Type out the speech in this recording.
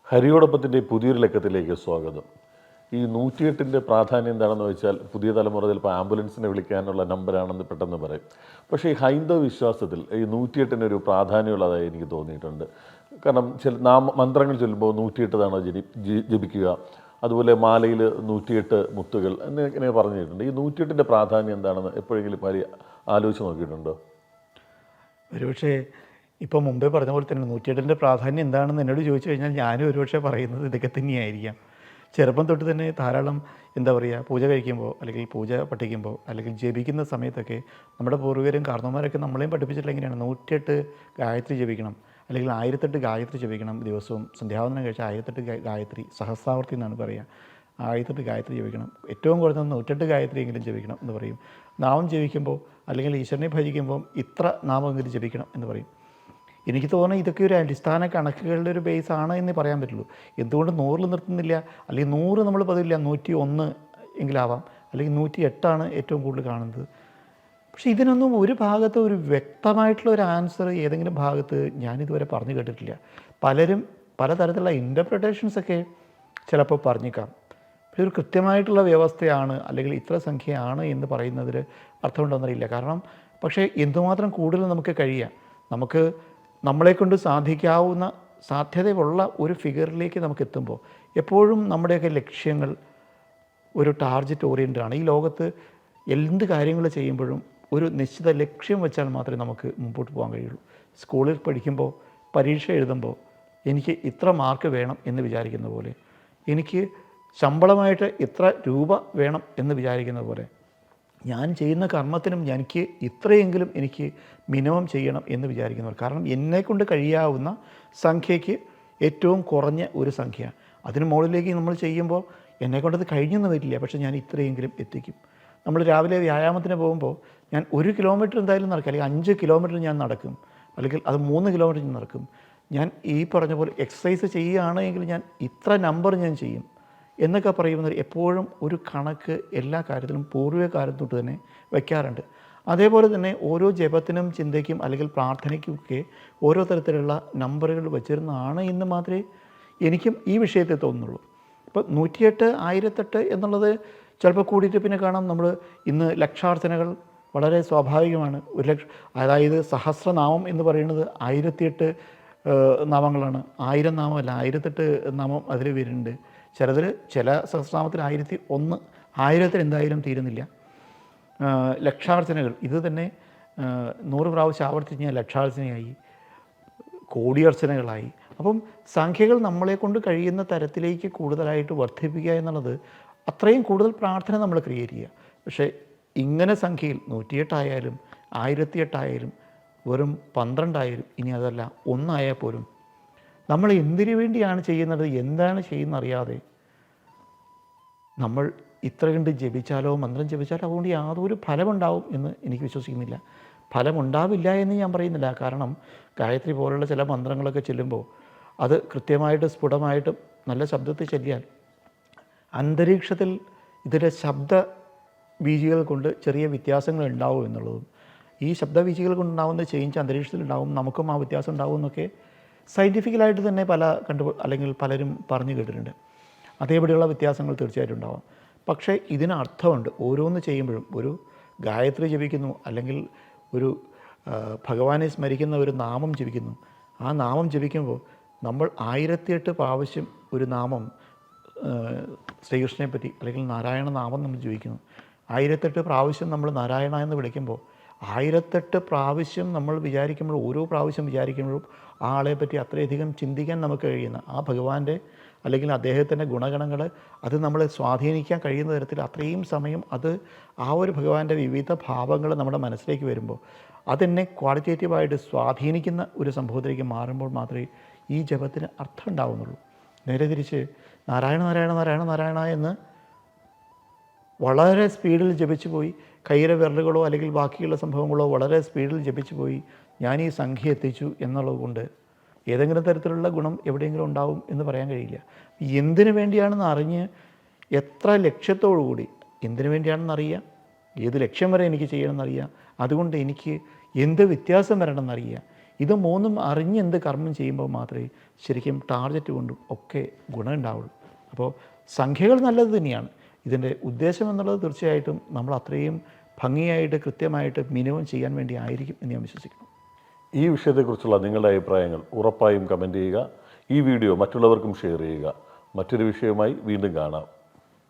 ഹരിയോടൊപ്പത്തിൻ്റെ പുതിയൊരു ലക്കത്തിലേക്ക് സ്വാഗതം. ഈ 108ൻ്റെ പ്രാധാന്യം എന്താണെന്ന് വെച്ചാൽ പുതിയ തലമുറ ചിലപ്പോൾ ആംബുലൻസിനെ വിളിക്കാനുള്ള നമ്പറാണെന്ന് പെട്ടെന്ന് പറയും. പക്ഷേ ഈ ഹൈന്ദവ വിശ്വാസത്തിൽ ഈ 108-നൊരു പ്രാധാന്യമുള്ളതായി എനിക്ക് തോന്നിയിട്ടുണ്ട്. കാരണം മന്ത്രങ്ങൾ ചൊല്ലുമ്പോൾ 108 തവണ ജപിക്കുക, അതുപോലെ മാലയിൽ 108 മുത്തുകൾ എന്നിങ്ങനെ പറഞ്ഞിട്ടുണ്ട്. ഈ 108ൻ്റെ പ്രാധാന്യം എന്താണെന്ന് എപ്പോഴെങ്കിലും ആലോചിച്ച് നോക്കിയിട്ടുണ്ടോ? ഒരുപക്ഷെ ഇപ്പോൾ മുമ്പേ പറഞ്ഞ പോലെ തന്നെ 108ൻ്റെ പ്രാധാന്യം എന്താണെന്ന് എന്നോട് ചോദിച്ചു കഴിഞ്ഞാൽ ഞാനും ഒരുപക്ഷെ പറയുന്നത് ഇതൊക്കെ തന്നെയായിരിക്കാം. ചെറുപ്പം തൊട്ട് തന്നെ ധാരാളം പൂജ കഴിക്കുമ്പോൾ അല്ലെങ്കിൽ പൂജ പഠിക്കുമ്പോൾ അല്ലെങ്കിൽ ജപിക്കുന്ന സമയത്തൊക്കെ നമ്മുടെ പൂർവികരും കാരണവന്മാരൊക്കെ നമ്മളെയും പഠിപ്പിച്ചിട്ടുള്ള എങ്ങനെയാണ് 108 ഗായത്രി ജപിക്കണം, അല്ലെങ്കിൽ 1008 ഗായത്രി ജപിക്കണം. ദിവസവും സന്ധ്യാവന്തനം കഴിച്ച 1008 ഗായത്രി സഹസ്രാവർത്തി എന്നാണ് പറയുക. 1008 ഗായത്രി ജപിക്കണം, ഏറ്റവും കുറഞ്ഞത് 108 ഗായത്രി എങ്കിലും ജപിക്കണം എന്ന് പറയും. നാമം ജപിക്കുമ്പോൾ അല്ലെങ്കിൽ ഈശ്വരനെ ഭജിക്കുമ്പോൾ ഇത്ര നാമമെങ്കിലും ജപിക്കണം എന്ന് പറയും. എനിക്ക് തോന്നുന്നത് ഇതൊക്കെ ഒരു അടിസ്ഥാന കണക്കുകളുടെ ഒരു ബേസാണ് എന്ന് പറയാൻ പറ്റുള്ളൂ. എന്തുകൊണ്ട് 100 നിർത്തുന്നില്ല? അല്ലെങ്കിൽ 100 നമ്മൾ പതിവില്ല, 101 എങ്കിലാവാം, അല്ലെങ്കിൽ 108 ഏറ്റവും കൂടുതൽ കാണുന്നത്. പക്ഷേ ഇതിനൊന്നും ഒരു ഭാഗത്ത് ഒരു വ്യക്തമായിട്ടുള്ള ഒരു ആൻസർ ഏതെങ്കിലും ഭാഗത്ത് ഞാനിതുവരെ പറഞ്ഞു കേട്ടിട്ടില്ല. പലരും പലതരത്തിലുള്ള ഇൻ്റർപ്രിട്ടേഷൻസൊക്കെ ചിലപ്പോൾ പറഞ്ഞേക്കാം. പക്ഷേ ഒരു കൃത്യമായിട്ടുള്ള വ്യവസ്ഥയാണ് അല്ലെങ്കിൽ ഇത്ര സംഖ്യയാണ് എന്ന് പറയുന്നതിൽ അർത്ഥമുണ്ടോയെന്നറിയില്ല. കാരണം പക്ഷേ എന്തുമാത്രം കൂടുതൽ നമുക്ക് കഴിയാം, നമുക്ക് നമ്മളെക്കൊണ്ട് സാധിക്കാവുന്ന സാധ്യതയുള്ള ഒരു ഫിഗറിലേക്ക് നമുക്ക് എത്തുമ്പോൾ എപ്പോഴും നമ്മുടെയൊക്കെ ലക്ഷ്യങ്ങൾ ഒരു ടാർഗറ്റ് ഓറിയൻറ്റഡാണ്. ഈ ലോകത്ത് എന്ത് കാര്യങ്ങൾ ചെയ്യുമ്പോഴും ഒരു നിശ്ചിത ലക്ഷ്യം വെച്ചാൽ മാത്രമേ നമുക്ക് മുമ്പോട്ട് പോകാൻ കഴിയുള്ളൂ. സ്കൂളിൽ പഠിക്കുമ്പോൾ പരീക്ഷ എഴുതുമ്പോൾ എനിക്ക് ഇത്ര മാർക്ക് വേണം എന്ന് വിചാരിക്കുന്ന പോലെ, എനിക്ക് ശമ്പളമായിട്ട് ഇത്ര രൂപ വേണം എന്ന് വിചാരിക്കുന്ന പോലെ, ഞാൻ ചെയ്യുന്ന കർമ്മത്തിനും എനിക്ക് ഇത്രയെങ്കിലും എനിക്ക് മിനിമം ചെയ്യണം എന്ന് വിചാരിക്കുന്നവർ. കാരണം എന്നെക്കൊണ്ട് കഴിയാവുന്ന സംഖ്യയ്ക്ക് ഏറ്റവും കുറഞ്ഞ ഒരു സംഖ്യ, അതിന് മുകളിലേക്ക് നമ്മൾ ചെയ്യുമ്പോൾ എന്നെക്കൊണ്ടത് കഴിഞ്ഞെന്ന് വരില്ല, പക്ഷേ ഞാൻ ഇത്രയെങ്കിലും എത്തിക്കും. നമ്മൾ രാവിലെ വ്യായാമത്തിന് പോകുമ്പോൾ ഞാൻ 1 കിലോമീറ്റർ എന്തായാലും നടക്കും, അല്ലെങ്കിൽ 5 കിലോമീറ്റർ ഞാൻ നടക്കും, അല്ലെങ്കിൽ അത് 3 കിലോമീറ്റർ ഞാൻ നടക്കും. ഞാൻ ഈ പറഞ്ഞ പോലെ എക്സസൈസ് ചെയ്യുകയാണെങ്കിൽ ഞാൻ ഇത്ര നമ്പർ ഞാൻ ചെയ്യും എന്നൊക്കെ പറയുന്നത് എപ്പോഴും ഒരു കണക്ക് എല്ലാ കാര്യത്തിലും പൂർവിക കാലം തൊട്ട് തന്നെ വയ്ക്കാറുണ്ട്. അതേപോലെ തന്നെ ഓരോ ജപത്തിനും ചിന്തയ്ക്കും അല്ലെങ്കിൽ പ്രാർത്ഥനയ്ക്കുമൊക്കെ ഓരോ തരത്തിലുള്ള നമ്പറുകൾ വച്ചിരുന്നതാണ് എന്ന് മാത്രമേ എനിക്കും ഈ വിഷയത്തിൽ തോന്നുന്നുള്ളൂ. ഇപ്പോൾ 108, 1008 എന്നുള്ളത് ചിലപ്പോൾ കൂടിയിട്ട് പിന്നെ കാണാം നമ്മൾ ഇന്ന് ലക്ഷാർച്ചനകൾ വളരെ സ്വാഭാവികമാണ്. 1,00,000, അതായത് സഹസ്രനാമം എന്ന് പറയുന്നത് 1008 നാമങ്ങളാണ്. 1000 നാമമല്ല, 1008 നാമം അതിൽ വരുന്നുണ്ട്. ചില സഹസ്രനാമത്തിൽ 1001, 1000 എന്തായാലും തീരുന്നില്ല. ലക്ഷാർച്ചനകൾ ഇത് തന്നെ 100 പ്രാവശ്യം ആവർത്തിച്ച് കഴിഞ്ഞാൽ ലക്ഷാർച്ചനയായി, കോടിയർച്ചനകളായി. അപ്പം സംഖ്യകൾ നമ്മളെ കൊണ്ട് കഴിയുന്ന തരത്തിലേക്ക് കൂടുതലായിട്ട് വർദ്ധിപ്പിക്കുക എന്നുള്ളത് അത്രയും കൂടുതൽ പ്രാർത്ഥന നമ്മൾ ക്രിയേറ്റ് ചെയ്യുക. പക്ഷേ ഇങ്ങനെ സംഖ്യയിൽ 108 ആയാലും 1008 ആയാലും വെറും 12 ആയാലും, ഇനി അതല്ല 1 ആയാൽ പോലും നമ്മൾ എന്തിനു വേണ്ടിയാണ് ചെയ്യുന്നത്, എന്താണ് ചെയ്യുന്നറിയാതെ നമ്മൾ ഇത്ര കണ്ട് ജപിച്ചാലോ മന്ത്രം ജപിച്ചാലോ അതുകൊണ്ട് യാതൊരു ഫലമുണ്ടാവും എന്ന് എനിക്ക് വിശ്വസിക്കുന്നില്ല. ഫലമുണ്ടാവില്ല എന്ന് ഞാൻ പറയുന്നില്ല. കാരണം ഗായത്രി പോലുള്ള ചില മന്ത്രങ്ങളൊക്കെ ചെല്ലുമ്പോൾ അത് കൃത്യമായിട്ട് സ്ഫുടമായിട്ടും നല്ല ശബ്ദത്തിൽ ചൊല്ലിയാൽ അന്തരീക്ഷത്തിൽ ഇതിൻ്റെ ശബ്ദ വീചികൾ കൊണ്ട് ചെറിയ വ്യത്യാസങ്ങൾ ഉണ്ടാവും എന്നുള്ളതും, ഈ ശബ്ദവീചികൾ കൊണ്ടുണ്ടാകുന്ന ചേഞ്ച് അന്തരീക്ഷത്തിൽ ഉണ്ടാവും, നമുക്കും ആ വ്യത്യാസം ഉണ്ടാവും എന്നൊക്കെ സയൻറ്റിഫിക്കലായിട്ട് തന്നെ അല്ലെങ്കിൽ പലരും പറഞ്ഞു കേട്ടിട്ടുണ്ട്. അതേപടിയുള്ള വ്യത്യാസങ്ങൾ തീർച്ചയായിട്ടും ഉണ്ടാവാം. പക്ഷേ ഇതിന് അർത്ഥമുണ്ട്. ഓരോന്ന് ചെയ്യുമ്പോഴും ഒരു ഗായത്രി ജപിക്കുന്നു, അല്ലെങ്കിൽ ഒരു ഭഗവാനെ സ്മരിക്കുന്ന ഒരു നാമം ജപിക്കുന്നു. ആ നാമം ജപിക്കുമ്പോൾ നമ്മൾ 1008 പ്രാവശ്യം ഒരു നാമം ശ്രീകൃഷ്ണനെ പറ്റി അല്ലെങ്കിൽ നാരായണ നാമം നമ്മൾ ജപിക്കുന്നു. 1008 പ്രാവശ്യം നമ്മൾ നാരായണ എന്ന് വിളിക്കുമ്പോൾ 1008 പ്രാവശ്യം നമ്മൾ വിചാരിക്കുമ്പോൾ, ഓരോ പ്രാവശ്യം വിചാരിക്കുമ്പോഴും ആ ആളെ പറ്റി അത്രയധികം ചിന്തിക്കാൻ നമുക്ക് കഴിയുന്ന ആ ഭഗവാന്റെ അല്ലെങ്കിൽ അദ്ദേഹത്തിൻ്റെ ഗുണഗണങ്ങൾ അത് നമ്മളെ സ്വാധീനിക്കാൻ കഴിയുന്ന തരത്തിൽ അത്രയും സമയം അത് ആ ഒരു ഭഗവാന്റെ വിവിധ ഭാവങ്ങൾ നമ്മുടെ മനസ്സിലേക്ക് വരുമ്പോൾ അതെന്നെ ക്വാളിറ്റേറ്റീവായിട്ട് സ്വാധീനിക്കുന്ന ഒരു സംഭവത്തിലേക്ക് മാറുമ്പോൾ മാത്രമേ ഈ ജപത്തിന് അർത്ഥം ഉണ്ടാവുന്നുള്ളൂ. നേരെ തിരിച്ച് നാരായണ നാരായണ നാരായണ നാരായണ എന്ന് വളരെ സ്പീഡിൽ ജപിച്ചു പോയി, കയ്യിലെ വിരലുകളോ അല്ലെങ്കിൽ ബാക്കിയുള്ള സംഭവങ്ങളോ വളരെ സ്പീഡിൽ ജപിച്ചു പോയി ഞാൻ ഈ സംഖ്യ എത്തിച്ചു എന്നുള്ളത് കൊണ്ട് ഏതെങ്കിലും തരത്തിലുള്ള ഗുണം എവിടെയെങ്കിലും ഉണ്ടാവും എന്ന് പറയാൻ കഴിയില്ല. എന്തിനു വേണ്ടിയാണെന്ന് അറിഞ്ഞ് എത്ര ലക്ഷ്യത്തോടു കൂടി എന്തിനു വേണ്ടിയാണെന്നറിയാം, ഏത് ലക്ഷ്യം വരെ എനിക്ക് ചെയ്യണമെന്നറിയാം, അതുകൊണ്ട് എനിക്ക് എന്ത് വ്യത്യാസം വരണമെന്നറിയാം. ഇത് മൂന്നും അറിഞ്ഞ് എന്ത് കർമ്മം ചെയ്യുമ്പോൾ മാത്രമേ ശരിക്കും ടാർഗറ്റ് കൊണ്ടും ഒക്കെ ഗുണമുണ്ടാവുള്ളൂ. അപ്പോൾ സംഖ്യകൾ നല്ലത് തന്നെയാണ്. ഇതിൻ്റെ ഉദ്ദേശം എന്നുള്ളത് തീർച്ചയായിട്ടും നമ്മൾ അത്രയും ഭംഗിയായിട്ട് കൃത്യമായിട്ട് മിനിമം ചെയ്യാൻ വേണ്ടി ആയിരിക്കും എന്ന് ഞാൻ വിശ്വസിക്കുന്നു. ഈ വിഷയത്തെക്കുറിച്ചുള്ള നിങ്ങളുടെ അഭിപ്രായങ്ങൾ ഉറപ്പായും കമൻറ്റ് ചെയ്യുക. ഈ വീഡിയോ മറ്റുള്ളവർക്കും ഷെയർ ചെയ്യുക. മറ്റൊരു വിഷയവുമായി വീണ്ടും കാണാം.